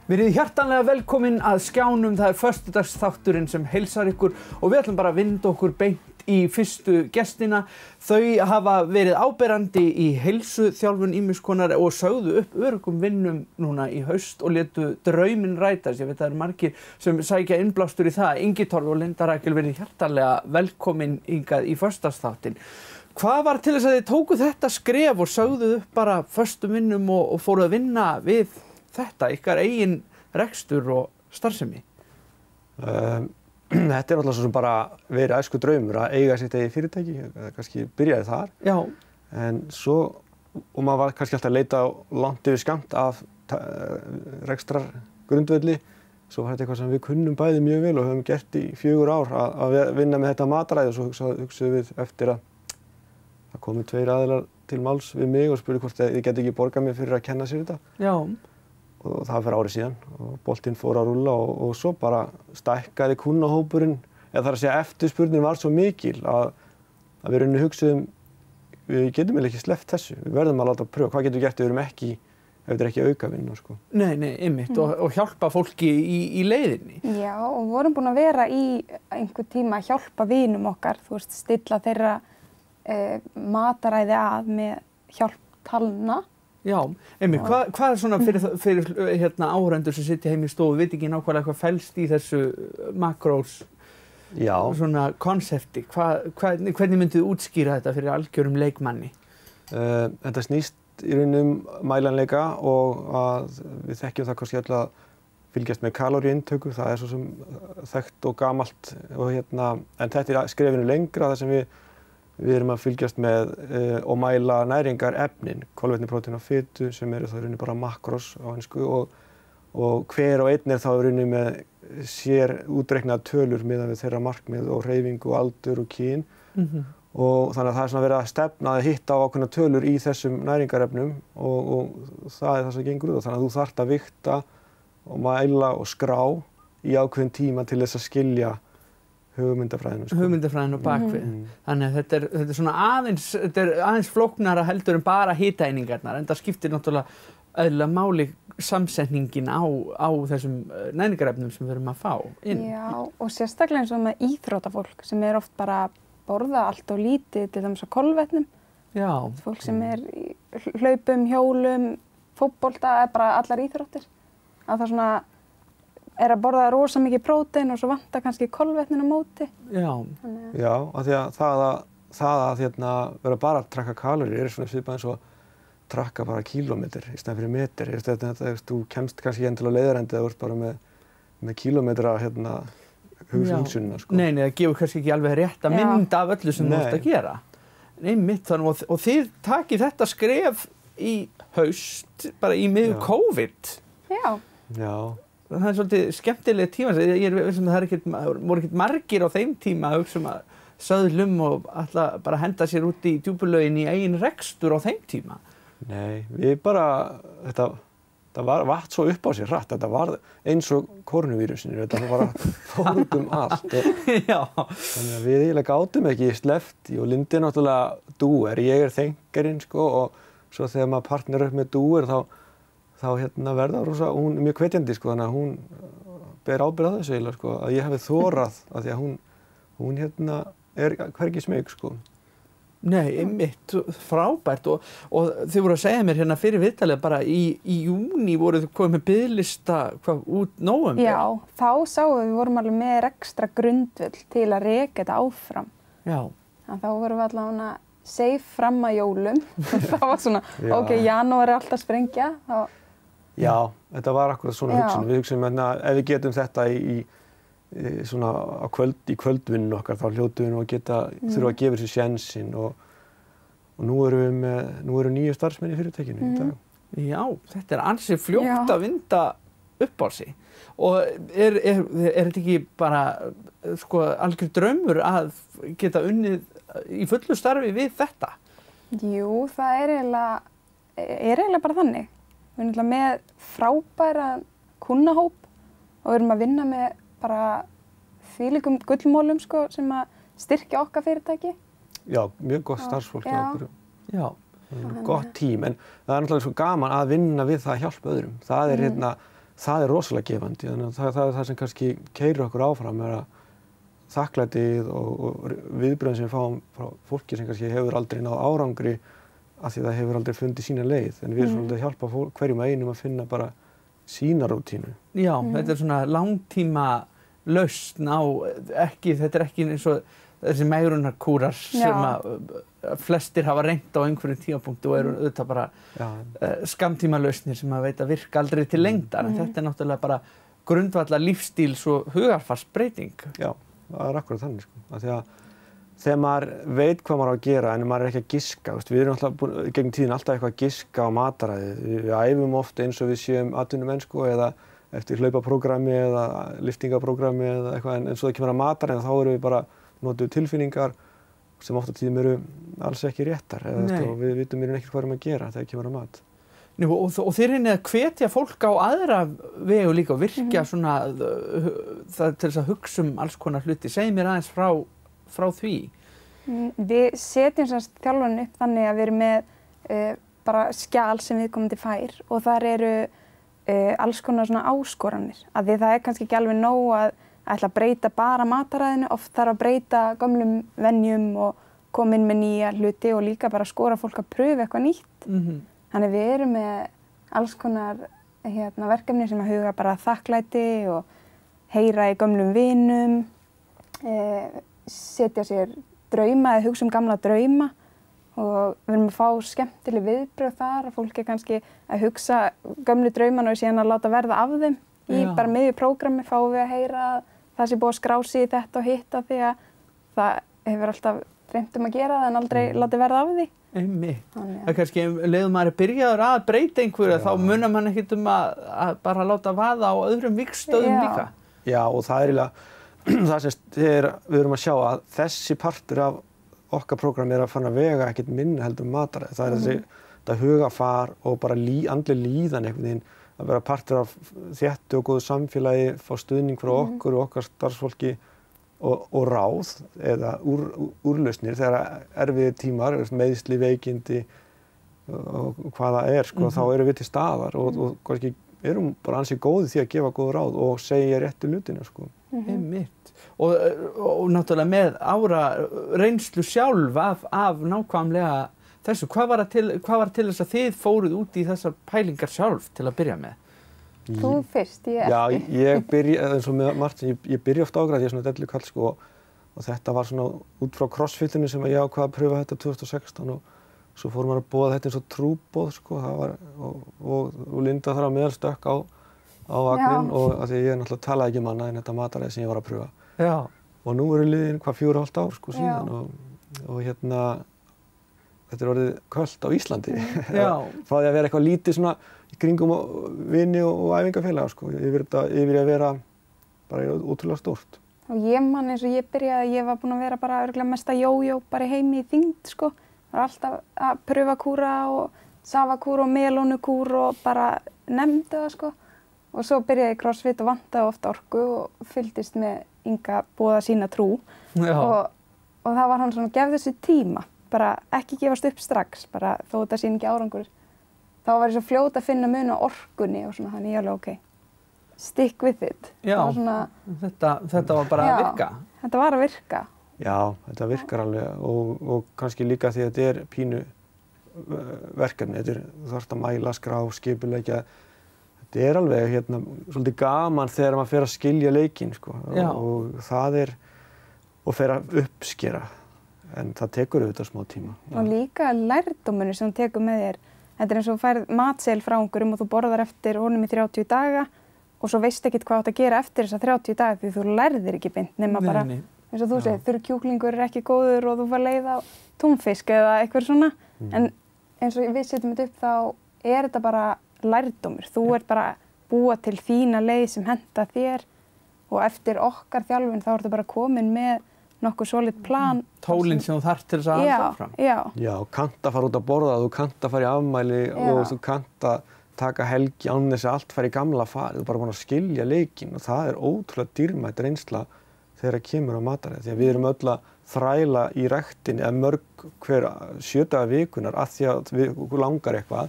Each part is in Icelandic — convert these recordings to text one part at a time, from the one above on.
Verið hjartanlega velkomin að Skjánum, það föstudagsþátturinn sem heilsar ykkur og við ætlum bara að vinda okkur beint í fyrstu gestina. Þau hafa verið áberandi í heilsuþjálfun ýmiss konar og sögðu upp öruggum vinnum núna í haust og létu drauminn rætast. Ég veit að það eru margir sem sækja innblástur í það. Ingi Torfi og Linda Rakel, verið hjartanlega velkomin hingað í föstudagsþáttinn. Hvað var til þess að þið tóku þetta skref og sögðu upp bara föstum vinnum og fóruð að vinna við þetta, ykkar eigin rekstur og starfsemi? Þetta náttúrulega svo sem bara verið æsku draumur að eiga sitt eigið fyrirtæki, kannski byrjaði þar. Já. En svo, og maður var kannski alltaf að leita langt yfir skammt af rekstrargrundvelli, svo var þetta eitthvað sem við kunnum bæði mjög vel og höfum gert í 4 ár að vinna með þetta mataræði og svo hugsaðum við eftir að það komu 2 aðilar til máls við mig og spurði hvort ég geti ekki borgað mér fyrir að kenna sér þetta. Já. Og það fyrir árið síðan og boltinn fór að rúlla og svo bara stækkaði kunnahópurinn, eða þar að segja eftirspurnin var svo mikil að við rauninni hugsuðum við getum ekki sleppt þessu, við verðum að láta pröfa, hvað getum við gert ef við erum ekki aukavinna sko. Nei, einmitt og hjálpa fólki í leiðinni. Já, og vorum búin að vera í einhver tíma að hjálpa vinum okkar, þú veist, stilla þeirra mataræði að með hjálp talna. Já, einmitt, hvað svona fyrir áhorfendur sem sitja heim í stofu, veit ekki nákvæmlega hvað felst í þessu makrós svona konsepti, hvernig myndið þið útskýra þetta fyrir algjörum leikmanni? Þetta snýst í rauninni mælanleika og að við þekkjum það kannski öll að fylgjast með kaloríuinntöku, það svo sem þekkt og gamalt og en þetta skrefinu lengra þar sem við erum að fylgjast með og mæla næringarefnin, kolvetni, prótín og fitu sem eru þá í rauninni bara makrós á ensku og hver og einn þá í rauninni með sér útreiknaðar tölur miðað við þeirra markmið og hreyfingu og aldur og kyn og þannig að það svona verið að stefna að hitta á ákveðnar tölur í þessum næringarefnum og það það sem gengur út á, þannig að þú þarft að vigta og mæla og skrá í ákveðin tíma til þess að skilja hugmyndafræðinu sko. Hugmyndafræðinu bakvið. Þannig að þetta er svona aðeins flóknara heldur en bara hitaeiningarnar, en það skiptir náttúrulega eðlilega máli samsetningin á þessum næringarefnum sem við erum að fá inn. Já, og sérstaklega eins og með íþróttafólk sem oft bara að borða allt og lítið til dæmis á kolvetnum. Já. Fólk sem í hlaupum, hjólum, fótbolta, bara allar íþróttir. Að það svona að borða rosa mikið prótein og svo vantar kannski kolvetnin á móti. Já. Já, af því að það að vera bara að trakka kaloríur svona svipað eins og trakka bara kílómetr í staðinn fyrir metr. Þú kemst kannski ekki enn til að leiðarendi eða þú ert bara með kílómetra hugsunna sko. Nei, það gefur kannski ekki alveg rétta mynd af öllu sem þú ert að gera. Einmitt þannig og þið takið þetta skref í haust, bara í miðju COVID. Já. Já. Það er svolítið skemmtileg tíma, ég veist að það voru ekkert margir á þeim tíma að hugsa að söðlum og ætla bara að henda sér út í djúpulaugin í eigin rekstur á þeim tíma. Nei, við bara, þetta vatt svo upp á sér hratt, þetta var eins og kórnuvírusinu, þetta bara fór út allt. Já. Þannig að við eiginlega gátum ekki sleppt og Lindi er náttúrulega dúer, ég þengarinn sko og svo þegar maður partnerar upp með dúer þá verða rosa, hún mjög hvetjandi sko, þannig að hún ber ábyrgð á þessu eiginlega sko, að ég hafi þorað af því að hún hvergi smeyk sko. Nei, einmitt, frábært og þið voru að segja mér fyrir viðtalið bara í júní voruð þið komið með biðlista út nóvember. Já, þá sáum við vorum alveg með ekstra grundvöll til að reka þetta áfram. Já. Þá vorum við allavega safe fram að jólum. Það var svona, janúar alltaf að sprengja. Já, þetta var akkurat svona hugsun. Við hugsaum að ef við getum þetta í kvöldvinnu okkar, þá hljótum við þurfa að gefa sér sénsinn og nú eru 9 starfsmenn í fyrirtækinu í dag. Já, þetta er ansi fljótt að vinda upp á sig. Og er þetta ekki bara sko algjör draumur að geta unnið í fullu starfi við þetta? Jú, það er eiginlega bara þannig. Við erum með frábæra kunnahóp og við erum að vinna með bara þvílíkum gullmolum sko, sem að styrkja okkar fyrirtæki. Já, mjög gott starfsfólk hjá okkur. Já. Gott tím, en það er náttúrulega svo gaman að vinna við það að hjálpa öðrum. Það er það rosalega gefandi. Þannig að það það sem kannski keyrir okkur áfram að þakklætið og viðbrögðin sem við fáum frá fólki sem kannski hefur aldrei náð árangri af því það hefur aldrei fundið sína leið. En við erum svolítið að hjálpa hverjum einum að finna bara sína rútínu. Já, þetta svona langtíma lausn á þetta ekki eins og þessi megrunarkúrar sem að flestir hafa reynt á einhverjum tímapunkti og eru auðvitað bara skammtíma lausnir sem að veit að virka aldrei til lengdar. En þetta náttúrulega bara grundvallar lífstíls og hugarfarsbreyting. Já, það akkurat þannig sko. Af því að þegar maður veit hvað maður á að gera en maður ekki að giska, við erum alltaf gegn tíðin alltaf eitthvað að giska á mataræðið. Við æfum oft eins og við séum atvinnumennsku eða eftir hlaupaprógrammi eða lyftingaprógrammi eða eitthvað en svo það kemur að mataræðið þá erum við bara notuð tilfinningar sem oft á tíðum eru alls ekki réttar og við vitum ekki hvað erum að gera þegar kemur að mat. Og þeir reynið að hvetja fólk á aðra vegu líka og virkja svona það til þess að hugsa alls konar hluti. Segðu mér aðeins frá því. Við setjum þjálfunum upp þannig að við erum með bara skjal sem viðkomandi fær og þar eru alls konar svona áskoranir. Af því það kannski ekki alveg nóg að ætla að breyta bara mataræðinu, oft þarf að breyta gömlum venjum og koma inn með nýja hluti og líka bara skora fólk að pröfa eitthvað nýtt. Þannig við erum með alls konar verkefni sem að huga bara þakklæti og heyra í gömlum vinum, setja sér drauma eða hugsa gamla drauma og við erum að fá skemmtileg viðbrögð þar að fólk kannski að hugsa gömlu draumana og síðan að láta verða af þeim. Í bara miðju prógrammi fáum við að heyra að það sé búið að skrá sig í þetta og hitta því að það hefur alltaf dreymt að gera það en aldrei látið verða af því. Það kannski leiðum maður að byrjaður að breyta einhverju þá munar mann ekkert að bara láta vaða á öðrum vígstöðum líka. Já og það það sem við erum að sjá að þessi partur af okkar prógrammi að fara að vega ekkert minna heldur mataræði. Það þetta hugafar og bara andleg líðan einhvern veginn að vera partur af þéttu og góðu samfélagi, fá stuðning frá okkur og okkar starfsfólki og ráð eða úrlausnir þegar erfiðir tímar, meiðsli, veikindi og hvað það sko, þá erum við til staðar og kannski erum bara ansi góði því að gefa góð ráð og segja réttu hlutina sko. Og náttúrulega með ára reynslu sjálf af nákvæmlega þessu, hvað var til þess að þið fóruð út í þessar pælingar sjálf til að byrja með? Þú fyrst, ég Já, ég byrja, eins og með Martin, ég byrja oft ágræð, ég er svona dellu kall sko og þetta var svona út frá crossfitinu sem ég ákvað að pröfa þetta 2016 og svo fór maður að boða þetta eins og trúboð sko, það var, og Linda þar á meðal stökk á vagnin og af því ég náttúrulega talaði ekki um annað en þetta mataræði sem ég var að pröfa. Og nú eru liðin 4,5 ár sko síðan og þetta orðið költ á Íslandi. Frá því að vera eitthvað lítið svona í kringum vini og æfingafélaga sko, yfir að vera bara ótrúlega stórt. Og ég man eins og ég byrjaði, ég var búin að vera bara örugglega mesta jójó bara heimi í þyngd sko. Var alltaf að pröfa kúra og safakúr og melónukúr og bara nefndi það sko. Og svo byrjaði ég crossfit og vantaði oft orku og fylgdist með Inga boða sína trú. Og það var hann svona, gefðu þessu tíma. Bara ekki gefast upp strax, bara þó þetta sín ekki árangur. Þá var ég svo fljót að finna mun á orkunni og svona, þannig ég alveg stick with it. Já, þetta var bara að virka. Þetta var að virka. Já, þetta virkar alveg og kannski líka því að þetta er pínu verkefni. Þú þarft að mæla, skrá, skipuleggja. Þetta er alveg svolítið gaman þegar maður fer að skilja leikinn sko. Og það og fer að uppskera. En það tekur auðvitað smá tíma. Og líka lærdómurinn sem þú tekur með þér. Þetta er eins og þú færð matseðil frá einhverjum og þú borðar eftir honum í 30 daga og svo veist ekkert hvað þú átt að gera eftir þessa 30 daga því þú lærðir ekki beint nema bara, eins og þú segir, þurrkjúklingur er ekki góður og þú fær leið á túnfisk eða eitthvað svona. En eins og við setjum þetta upp þá er þetta bara lærdómur. Þú ert bara búa til þína leið sem henta þér og eftir okkar þjálfun þá ertu bara komin með nokkuð solid plan. Tólin sem þú þarft til þess að halda áfram. Já, kannt að fara út að borða, þú kannt að fara í afmæli og þú kannt að taka helgi án þess að allt fari í gamla farið. Þú er bara búin að skilja leikinn og það er ótrúlega dýrmæt reynsla þegar það kemur á mataræði. Því að við erum öll að þræla í ræktinni eða mörg hver 7 daga vikunar af því að við langar eitthvað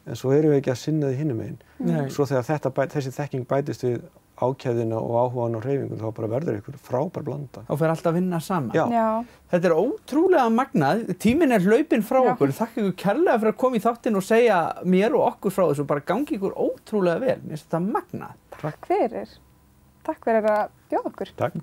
en svo erum við ekki að sinna því hinum megin. Nei. Svo þegar þessi þekking bætist við ákæðina og áhugan og hreyfingun þá bara verður ykkur frábær blanda. Þá fer alltaf að vinna saman. Já. Já. Þetta ótrúlega magnað. Tíminn hlaupinn frá okkur. Þakka ykkur kærlega fyrir að koma í þáttinn og segja mér og okkur frá þessu. Bara gangi ykkur ótrúlega vel. Mér finnst þetta magnað. Takk fyrir. Takk fyrir að bjóða okkur. Takk.